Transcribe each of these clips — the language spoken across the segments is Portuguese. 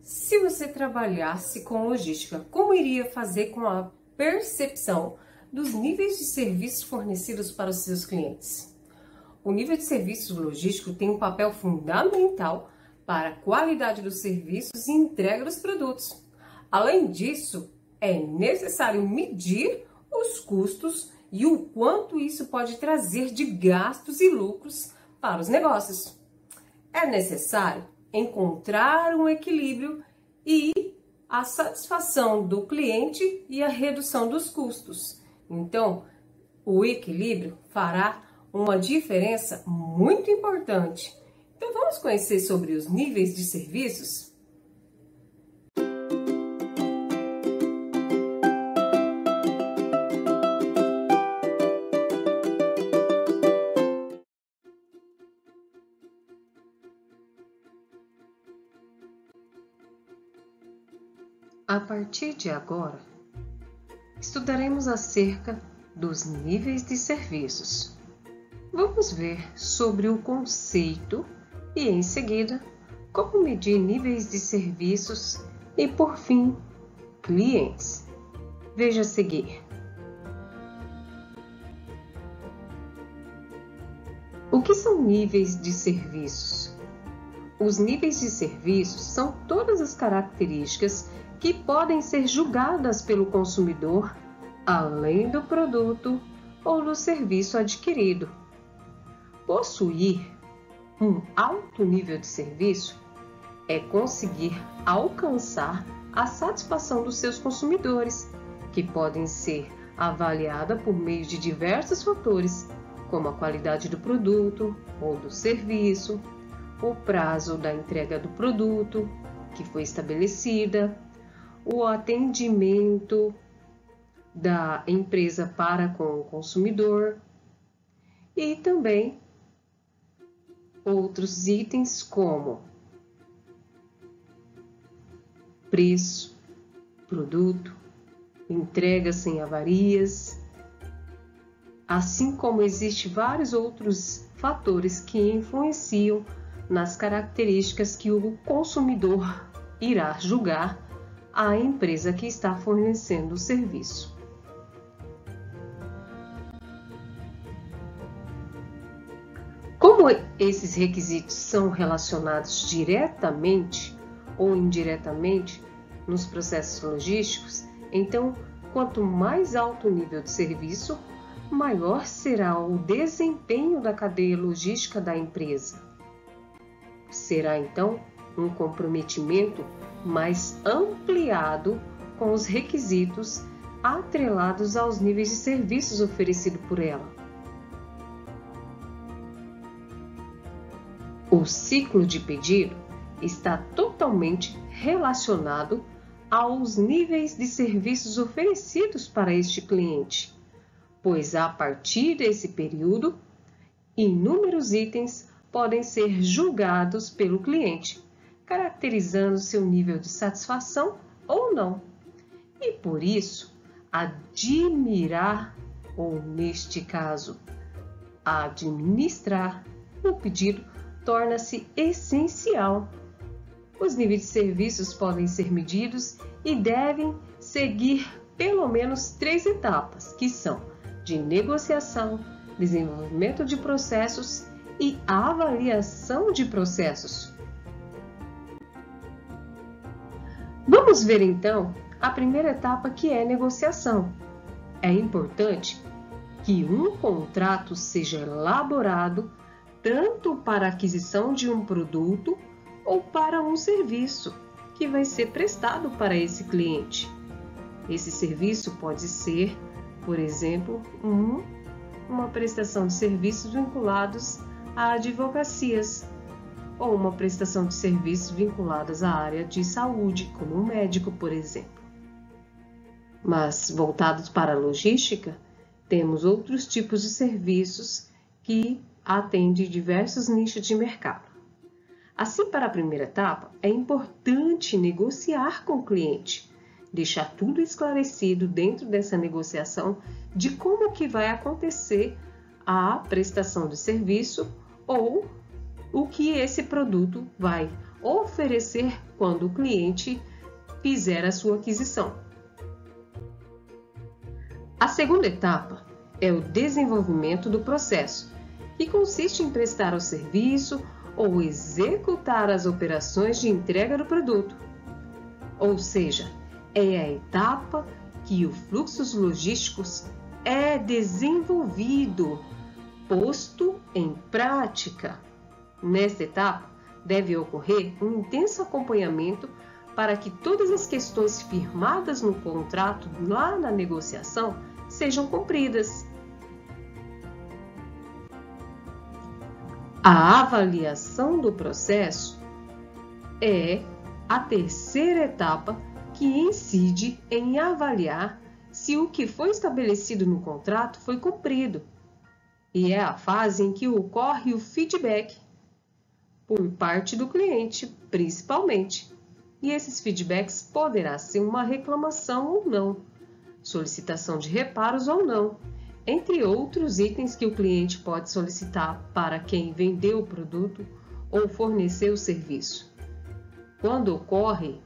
Se você trabalhasse com logística, como iria fazer com a percepção dos níveis de serviços fornecidos para os seus clientes? O nível de serviço logístico tem um papel fundamental para a qualidade dos serviços e entrega dos produtos. Além disso, é necessário medir os custos e o quanto isso pode trazer de gastos e lucros para os negócios. É necessário encontrar um equilíbrio e a satisfação do cliente e a redução dos custos. Então, o equilíbrio fará uma diferença muito importante. Então, vamos conhecer sobre os níveis de serviços? A partir de agora, estudaremos acerca dos níveis de serviços. Vamos ver sobre o conceito e, em seguida, como medir níveis de serviços e, por fim, clientes. Veja a seguir. O que são níveis de serviços? Os níveis de serviços são todas as características que podem ser julgadas pelo consumidor, além do produto ou do serviço adquirido. Possuir um alto nível de serviço é conseguir alcançar a satisfação dos seus consumidores, que podem ser avaliada por meio de diversos fatores, como a qualidade do produto ou do serviço, o prazo da entrega do produto que foi estabelecida, o atendimento da empresa para com o consumidor e também outros itens como preço, produto, entrega sem avarias, assim como existem vários outros fatores que influenciam nas características que o consumidor irá julgar a empresa que está fornecendo o serviço. Como esses requisitos são relacionados diretamente ou indiretamente nos processos logísticos, então, quanto mais alto o nível de serviço, maior será o desempenho da cadeia logística da empresa. Será, então, um comprometimento mais ampliado com os requisitos atrelados aos níveis de serviços oferecidos por ela. O ciclo de pedido está totalmente relacionado aos níveis de serviços oferecidos para este cliente, pois a partir desse período, inúmeros itens podem ser julgados pelo cliente, caracterizando seu nível de satisfação ou não. E por isso, admirar, ou neste caso, administrar o pedido torna-se essencial. Os níveis de serviços podem ser medidos e devem seguir pelo menos 3 etapas, que são de negociação, desenvolvimento de processos e avaliação de processos. Vamos ver então a primeira etapa, que é negociação. É importante que um contrato seja elaborado tanto para a aquisição de um produto ou para um serviço que vai ser prestado para esse cliente. Esse serviço pode ser, por exemplo, uma prestação de serviços vinculados a advocacias, ou uma prestação de serviços vinculadas à área de saúde, como um médico, por exemplo. Mas, voltados para a logística, temos outros tipos de serviços que atendem diversos nichos de mercado. Assim, para a primeira etapa, é importante negociar com o cliente, deixar tudo esclarecido dentro dessa negociação de como que vai acontecer a prestação de serviço ou o que esse produto vai oferecer quando o cliente fizer a sua aquisição. A segunda etapa é o desenvolvimento do processo, que consiste em prestar o serviço ou executar as operações de entrega do produto. Ou seja, é a etapa que os fluxos logísticos é desenvolvido, posto em prática. Nesta etapa, deve ocorrer um intenso acompanhamento para que todas as questões firmadas no contrato lá na negociação sejam cumpridas. A avaliação do processo é a terceira etapa que incide em avaliar se o que foi estabelecido no contrato foi cumprido. E é a fase em que ocorre o feedback por parte do cliente, principalmente. E esses feedbacks poderá ser uma reclamação ou não, solicitação de reparos ou não, entre outros itens que o cliente pode solicitar para quem vendeu o produto ou forneceu o serviço. Quando ocorre,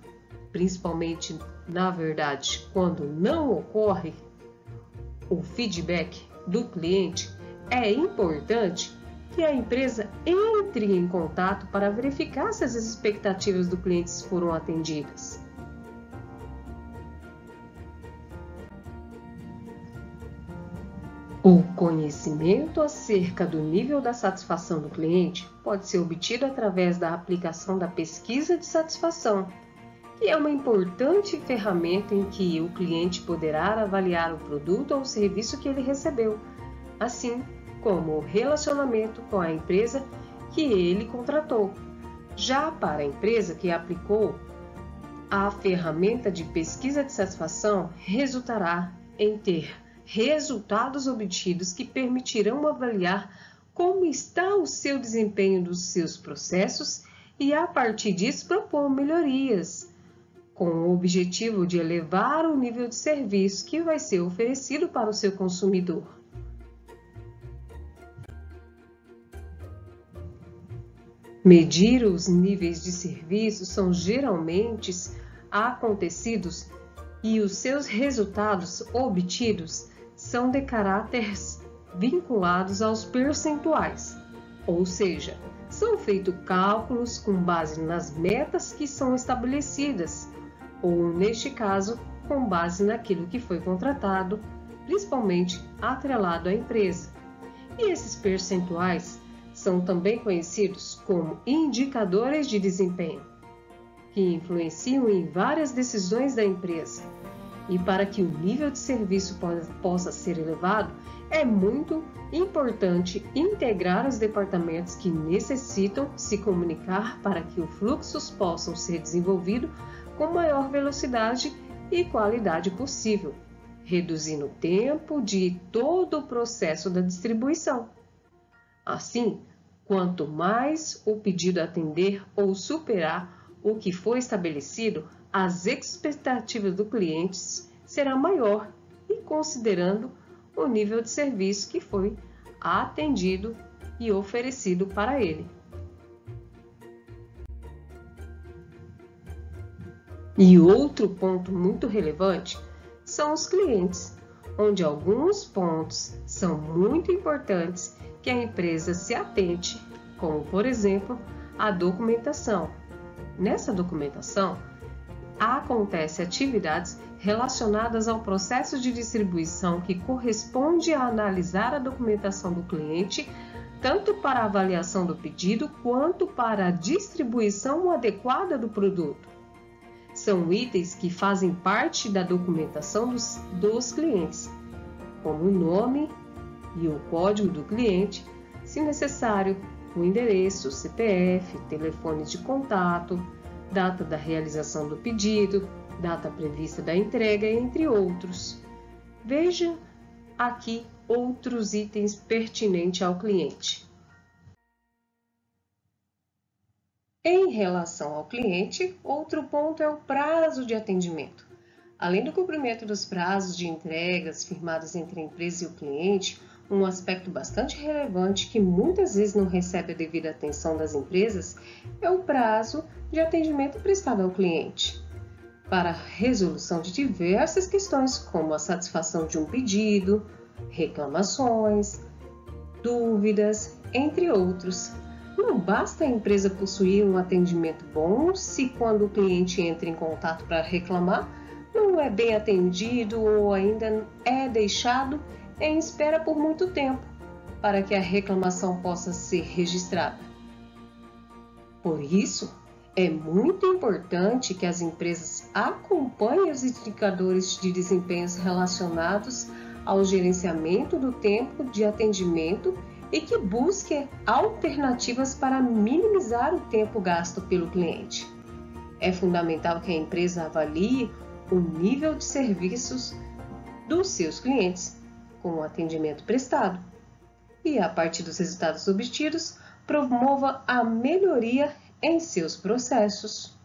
principalmente, na verdade, quando não ocorre o feedback do cliente, é importante que a empresa entre em contato para verificar se as expectativas do cliente foram atendidas. O conhecimento acerca do nível da satisfação do cliente pode ser obtido através da aplicação da pesquisa de satisfação, que é uma importante ferramenta em que o cliente poderá avaliar o produto ou serviço que ele recebeu, assim como o relacionamento com a empresa que ele contratou. Já para a empresa que aplicou a ferramenta de pesquisa de satisfação, resultará em ter resultados obtidos que permitirão avaliar como está o seu desempenho dos seus processos e, a partir disso, propor melhorias, com o objetivo de elevar o nível de serviço que vai ser oferecido para o seu consumidor. Medir os níveis de serviço são geralmente acontecidos e os seus resultados obtidos são de caráteres vinculados aos percentuais, ou seja, são feitos cálculos com base nas metas que são estabelecidas, ou, neste caso, com base naquilo que foi contratado, principalmente atrelado à empresa. E esses percentuais são também conhecidos como indicadores de desempenho, que influenciam em várias decisões da empresa. E para que o nível de serviço possa ser elevado, é muito importante integrar os departamentos que necessitam se comunicar para que os fluxos possam ser desenvolvidos com maior velocidade e qualidade possível, reduzindo o tempo de todo o processo da distribuição. Assim, quanto mais o pedido atender ou superar o que foi estabelecido, as expectativas do cliente será maior e considerando o nível de serviço que foi atendido e oferecido para ele. E outro ponto muito relevante são os clientes, onde alguns pontos são muito importantes que a empresa se atente, como, por exemplo, a documentação. Nessa documentação, acontecem atividades relacionadas ao processo de distribuição que corresponde a analisar a documentação do cliente, tanto para a avaliação do pedido quanto para a distribuição adequada do produto. São itens que fazem parte da documentação dos clientes, como o nome e o código do cliente, se necessário, o endereço, CPF, telefone de contato, data da realização do pedido, data prevista da entrega, entre outros. Veja aqui outros itens pertinentes ao cliente. Em relação ao cliente, outro ponto é o prazo de atendimento. Além do cumprimento dos prazos de entregas firmados entre a empresa e o cliente, um aspecto bastante relevante que muitas vezes não recebe a devida atenção das empresas é o prazo de atendimento prestado ao cliente, para a resolução de diversas questões, como a satisfação de um pedido, reclamações, dúvidas, entre outros. Não basta a empresa possuir um atendimento bom se, quando o cliente entra em contato para reclamar, não é bem atendido ou ainda é deixado em espera por muito tempo para que a reclamação possa ser registrada. Por isso, é muito importante que as empresas acompanhem os indicadores de desempenho relacionados ao gerenciamento do tempo de atendimento e que busquem alternativas para minimizar o tempo gasto pelo cliente. É fundamental que a empresa avalie o nível de serviços dos seus clientes com o atendimento prestado e, a partir dos resultados obtidos, promova a melhoria em seus processos.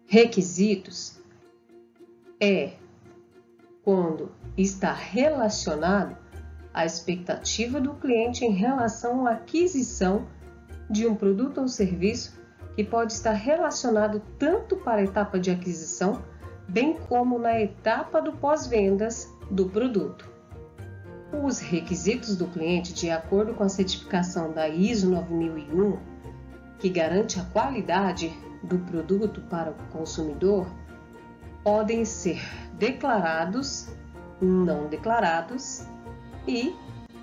Requisitos é quando está relacionado à expectativa do cliente em relação à aquisição de um produto ou serviço que pode estar relacionado tanto para a etapa de aquisição, bem como na etapa do pós-vendas do produto. Os requisitos do cliente, de acordo com a certificação da ISO 9001, que garante a qualidade do produto para o consumidor, podem ser declarados, não declarados e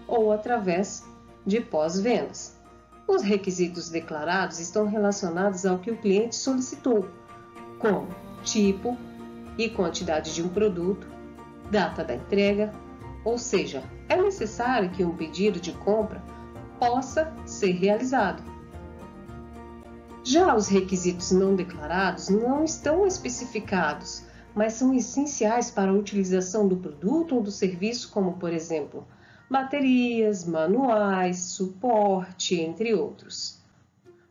ou através de pós-vendas. Os requisitos declarados estão relacionados ao que o cliente solicitou, como tipo e quantidade de um produto, data da entrega, ou seja, é necessário que um pedido de compra possa ser realizado. Já os requisitos não declarados não estão especificados, mas são essenciais para a utilização do produto ou do serviço, como, por exemplo, baterias, manuais, suporte, entre outros.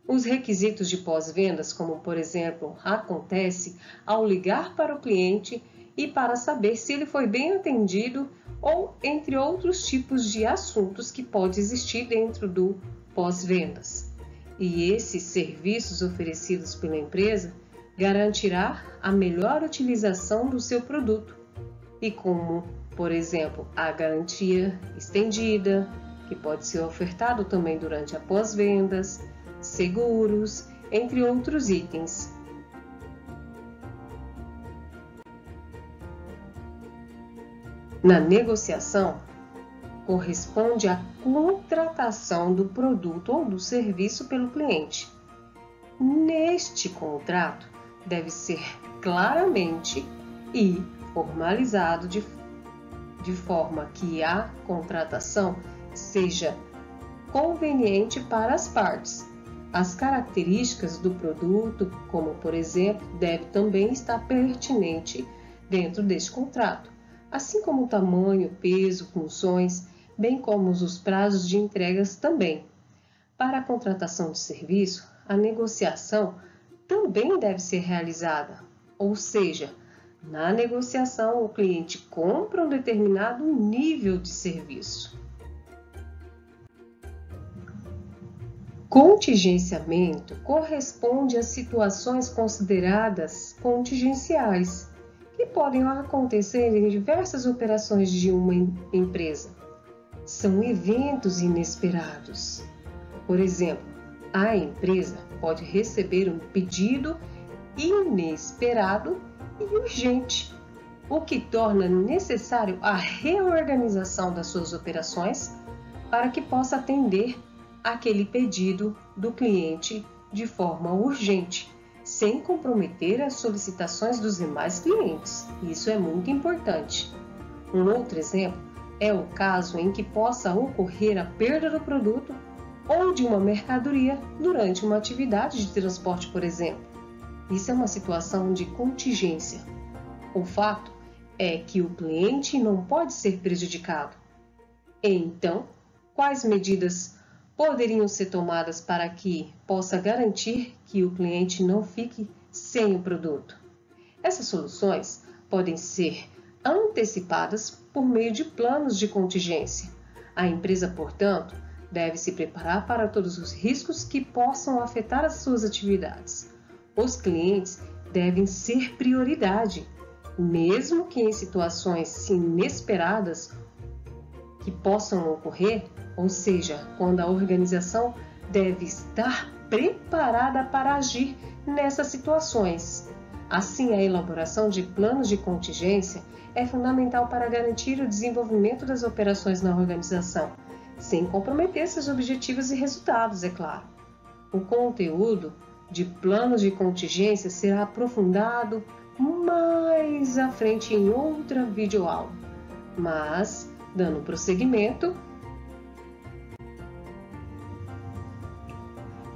Os requisitos de pós-vendas, como, por exemplo, acontece ao ligar para o cliente e para saber se ele foi bem atendido ou entre outros tipos de assuntos que pode existir dentro do pós-vendas. E esses serviços oferecidos pela empresa garantirá a melhor utilização do seu produto, e como, por exemplo, a garantia estendida, que pode ser ofertado também durante a pós-vendas, seguros, entre outros itens. Na negociação, corresponde à contratação do produto ou do serviço pelo cliente. Neste contrato, deve ser claramente e formalizado de forma que a contratação seja conveniente para as partes. As características do produto, como por exemplo, deve também estar pertinente dentro deste contrato, assim como o tamanho, peso, funções, bem como os prazos de entregas também. Para a contratação de serviço, a negociação também deve ser realizada, ou seja, na negociação o cliente compra um determinado nível de serviço. Contingenciamento corresponde a situações consideradas contingenciais, que podem acontecer em diversas operações de uma empresa. São eventos inesperados. Por exemplo, a empresa pode receber um pedido inesperado e urgente, o que torna necessário a reorganização das suas operações para que possa atender aquele pedido do cliente de forma urgente, sem comprometer as solicitações dos demais clientes. Isso é muito importante. Um outro exemplo é o caso em que possa ocorrer a perda do produto ou de uma mercadoria durante uma atividade de transporte, por exemplo. Isso é uma situação de contingência. O fato é que o cliente não pode ser prejudicado. Então, quais medidas poderiam ser tomadas para que possa garantir que o cliente não fique sem o produto? Essas soluções podem ser antecipadas por meio de planos de contingência. A empresa, portanto, deve se preparar para todos os riscos que possam afetar as suas atividades. Os clientes devem ser prioridade, mesmo que em situações inesperadas que possam ocorrer, ou seja, quando a organização deve estar preparada para agir nessas situações. Assim, a elaboração de planos de contingência é fundamental para garantir o desenvolvimento das operações na organização, sem comprometer seus objetivos e resultados, é claro. O conteúdo de planos de contingência será aprofundado mais à frente em outra videoaula, mas, dando prosseguimento,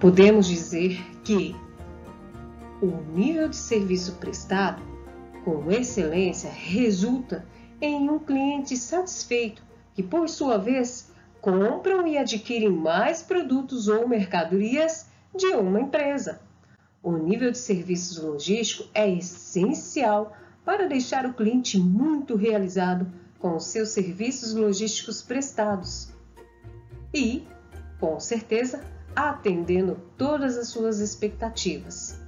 podemos dizer que o nível de serviço prestado com excelência resulta em um cliente satisfeito que, por sua vez, compram e adquirem mais produtos ou mercadorias de uma empresa. O nível de serviços logístico é essencial para deixar o cliente muito realizado com os seus serviços logísticos prestados e, com certeza, atendendo todas as suas expectativas.